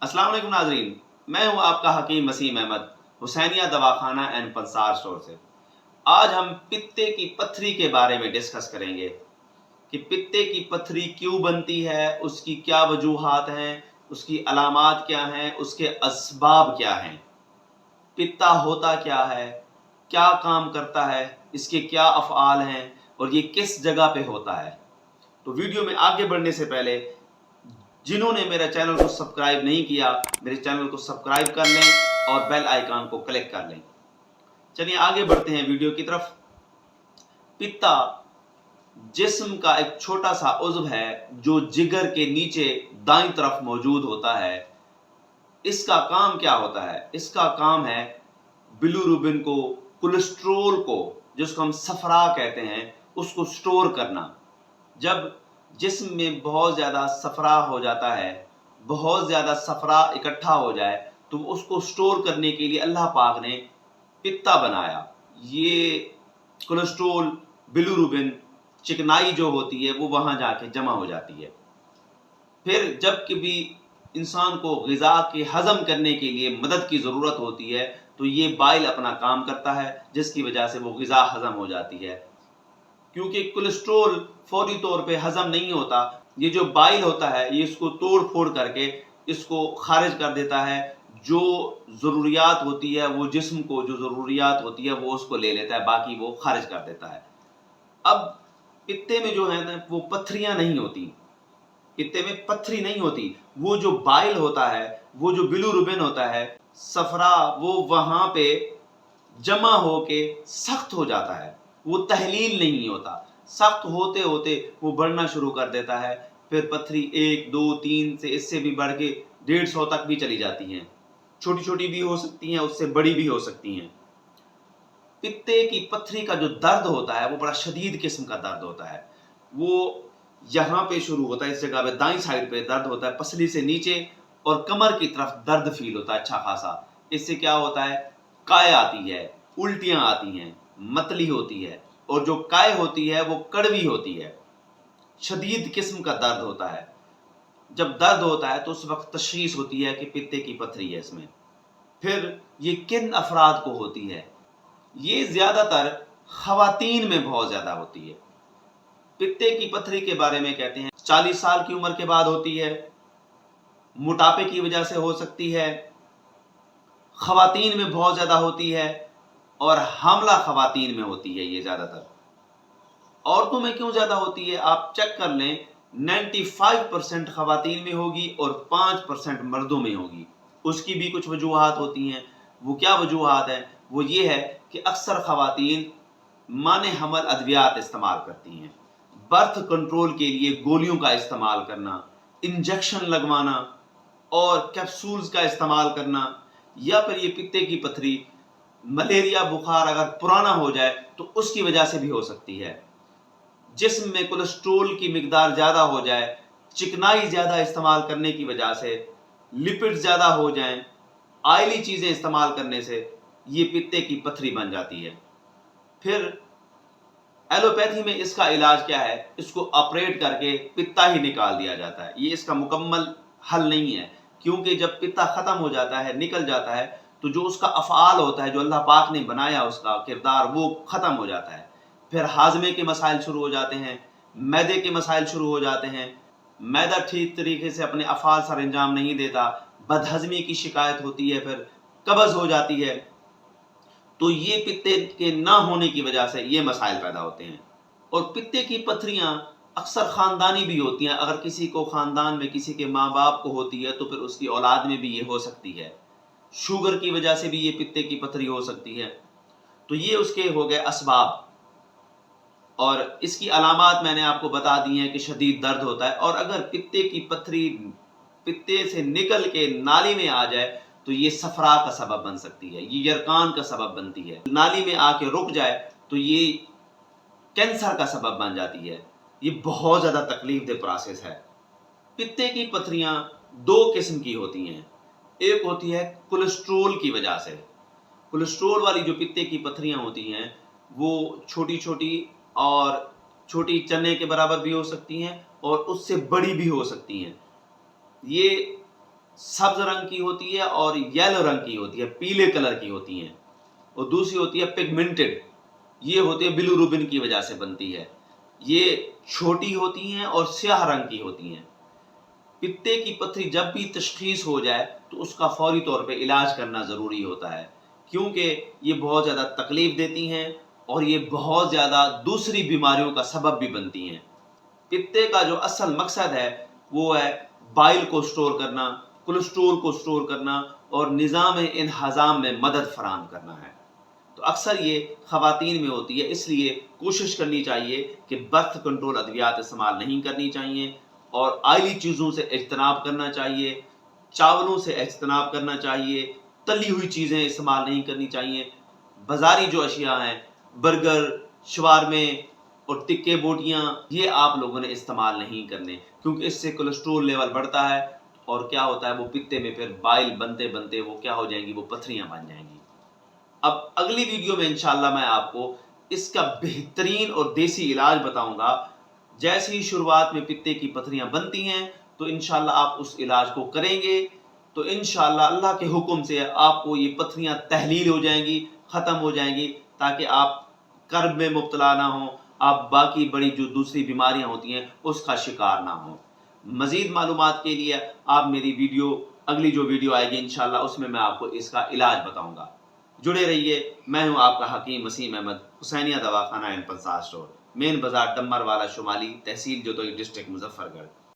अस्सलाम वालेकुम नाज़रीन, मैं हूं आपका हकीम वसीम अहमद, हुसैनिया दवाखाना एंड पंसार स्टोर से। आज हम पित्ते की पत्थरी के बारे में डिस्कस करेंगे कि पित्ते की पत्थरी क्यों बनती है, उसकी क्या वजूहात हैं, उसकी अलामात क्या हैं, उसके असबाब क्या हैं, पित्ता होता क्या है, क्या काम करता है, इसके क्या अफ़आल हैं और ये किस जगह पे होता है। तो वीडियो में आगे बढ़ने से पहले जिन्होंने मेरे चैनल को सब्सक्राइब नहीं किया, मेरे चैनल को सब्सक्राइब कर लें और बेल आइकन को क्लिक कर लें। चलिए आगे बढ़ते हैं वीडियो की तरफ। पित्ता जिस्म का एक छोटा सा उज़्व है जो जिगर के नीचे दाईं तरफ मौजूद होता है। इसका काम क्या होता है? इसका काम है बिलीरुबिन को, कोलेस्ट्रोल को, जिसको हम सफरा कहते हैं, उसको स्टोर करना। जब जिस्म में बहुत ज़्यादा सफरा हो जाता है, बहुत ज़्यादा सफरा इकट्ठा हो जाए, तो उसको स्टोर करने के लिए अल्लाह पाक ने पित्ता बनाया। ये कोलेस्ट्रोल, बिलीरुबिन, चिकनाई जो होती है वो वहाँ जाके जमा हो जाती है। फिर जब कभी इंसान को ग़िज़ा के हज़म करने के लिए मदद की ज़रूरत होती है तो ये बाइल अपना काम करता है, जिसकी वजह से वो ग़िज़ा हज़म हो जाती है। क्योंकि कोलेस्ट्रोल फौरी तौर पे हज़म नहीं होता, ये जो बाइल होता है ये इसको तोड़ फोड़ करके इसको खारिज कर देता है। जो ज़रूरियात होती है वो जिस्म को जो ज़रूरियात होती है वो उसको ले लेता है, बाकी वो खारिज कर देता है। अब पित्ते में जो है ना वो पत्थरियाँ नहीं होती, पित्ते में पत्थरी नहीं होती, वो जो बाइल होता है, वो जो बिलीरुबिन होता है, सफरा, वो वहाँ पे जमा होके सख्त हो जाता है, वो तहलील नहीं होता। सख्त होते होते वो बढ़ना शुरू कर देता है। फिर पत्थरी 1, 2, 3 से इससे भी बढ़ के 150 तक भी चली जाती हैं। छोटी छोटी भी हो सकती हैं, उससे बड़ी भी हो सकती हैं। पित्ते की पत्थरी का जो दर्द होता है वो बड़ा शदीद किस्म का दर्द होता है। वो यहाँ पे शुरू होता है, इस जगह पे दाईं साइड पे दर्द होता है, पसली से नीचे, और कमर की तरफ दर्द फील होता है अच्छा खासा। इससे क्या होता है? काय आती है, उल्टियां आती हैं, मतली होती है, और जो काय होती है वो कड़वी होती है। शदीद किस्म का दर्द होता है। जब दर्द होता है तो उस वक्त तशखीस होती है कि पित्ते की पत्थरी है इसमें। फिर ये किन अफराद को होती है? ये ज्यादातर खवातीन में बहुत ज्यादा होती है। पित्ते की पत्थरी के बारे में कहते हैं 40 साल की उम्र के बाद होती है, मोटापे की वजह से हो सकती है, खवातीन में बहुत ज़्यादा होती है, और हामला खवातीन में होती है ये ज़्यादातर। औरतों में क्यों ज़्यादा होती है? आप चेक कर लें, 95% खवातीन में होगी और 5% मर्दों में होगी। उसकी भी कुछ वजूहात होती हैं। वो क्या वजूहात हैं? वो ये है कि अक्सर खवातीन माने हमल अद्वियात इस्तेमाल करती हैं, बर्थ कंट्रोल के लिए गोलियों का इस्तेमाल करना, इंजेक्शन लगवाना और कैप्सूल्स का इस्तेमाल करना, या फिर ये पित्ते की पत्थरी मलेरिया बुखार अगर पुराना हो जाए तो उसकी वजह से भी हो सकती है। जिस्म में कोलेस्ट्रोल की मिकदार ज़्यादा हो जाए, चिकनाई ज़्यादा इस्तेमाल करने की वजह से, लिपिड ज़्यादा हो जाएं, आयली चीज़ें इस्तेमाल करने से ये पित्ते की पत्थरी बन जाती है। फिर एलोपैथी में इसका इलाज क्या है? इसको ऑपरेट करके पित्ता ही निकाल दिया जाता है। ये इसका मुकम्मल हल नहीं है, क्योंकि जब पित्ता ख़त्म हो जाता है, निकल जाता है, तो जो उसका अफ़आल होता है, जो अल्लाह पाक ने बनाया उसका किरदार, वो ख़त्म हो जाता है। फिर हाजमे के मसाइल शुरू हो जाते हैं, मैदे के मसाइल शुरू हो जाते हैं। मैदा ठीक तरीके से अपने अफ़आल सर अंजाम नहीं देता, बदहज़मी की शिकायत होती है, फिर कब्ज़ हो जाती है। तो ये पित्ते के ना होने की वजह से ये मसाइल पैदा होते हैं। और पित्ते की पत्थरियाँ अक्सर ख़ानदानी भी होती हैं। अगर किसी को ख़ानदान में किसी के माँ बाप को होती है तो फिर उसकी औलाद में भी ये हो सकती है। शुगर की वजह से भी ये पित्ते की पत्थरी हो सकती है। तो ये उसके हो गए असबाब, और इसकी अलामात मैंने आपको बता दी हैं कि शदीद दर्द होता है। और अगर पित्ते की पत्थरी पित्ते से निकल के नाली में आ जाए तो ये सफरा का सबब बन सकती है, ये यरकान का सबब बनती है। नाली में आके रुक जाए तो ये कैंसर का सबब बन जाती है। ये बहुत ज़्यादा तकलीफ दे प्रोसेस है। पित्ते की पत्थरियाँ 2 किस्म की होती हैं। एक होती है कोलेस्ट्रोल की वजह से। कोलेस्ट्रोल वाली जो पित्ते की पत्थरियाँ होती हैं वो छोटी छोटी और छोटी चने के बराबर भी हो सकती हैं और उससे बड़ी भी हो सकती हैं। ये सब्ज रंग की होती है और येलो रंग की होती है, पीले कलर की होती हैं, और दूसरी होती है पिगमेंटेड, ये होती है बिलीरुबिन की वजह से बनती है। ये छोटी होती हैं और स्याह रंग की होती हैं। पित्ते की पथरी जब भी तशखीस हो जाए तो उसका फौरी तौर पे इलाज करना ज़रूरी होता है, क्योंकि ये बहुत ज़्यादा तकलीफ देती हैं और ये बहुत ज़्यादा दूसरी बीमारियों का सबब भी बनती हैं। पित्ते का जो असल मकसद है वो है बाइल को स्टोर करना, कोलेस्ट्रोल को स्टोर करना और निज़ाम इन्हज़ाम में मदद फराहम करना है। तो अक्सर ये ख़वातीन में होती है, इसलिए कोशिश करनी चाहिए कि बर्थ कंट्रोल अद्वियात इस्तेमाल नहीं करनी चाहिए और आयली चीज़ों से इज्तनाब करना चाहिए, चावलों से इज्तनाब करना चाहिए, तली हुई चीज़ें इस्तेमाल नहीं करनी चाहिए। बाज़ारी जो अशिया हैं, बर्गर, शवारमे और टिक्के बोटियाँ, ये आप लोगों ने इस्तेमाल नहीं करने, क्योंकि इससे कोलेस्ट्रोल लेवल बढ़ता है और क्या होता है, वो पित्ते में फिर बाइल बनते बनते वो क्या हो जाएंगी, वो पथरियाँ बन जाएंगी। अब अगली वीडियो में इंशाल्लाह मैं आपको इसका बेहतरीन और देसी इलाज बताऊंगा। जैसे ही शुरुआत में पित्ते की पथरियां बनती हैं तो इंशाल्लाह आप उस इलाज को करेंगे तो इंशाल्लाह अल्लाह के हुक्म से आपको ये पथरियां तहलील हो जाएंगी, ख़त्म हो जाएंगी, ताकि आप कर्ब में मुब्तला ना हो, आप बाकी बड़ी जो दूसरी बीमारियां होती हैं उसका शिकार ना हो। मज़ीद मालूमात के लिए आप मेरी अगली जो वीडियो आएगी इंशाल्लाह उसमें मैं आपको इसका इलाज बताऊंगा। जुड़े रहिए। मैं हूं आपका हकीम वसीम अहमद, हुसैनिया दवाखाना एंड पंसार स्टोर, मेन बाजार डम्बर वाला शुमाली, तहसील जदोई, डिस्ट्रिक्ट मुजफ्फरगढ़।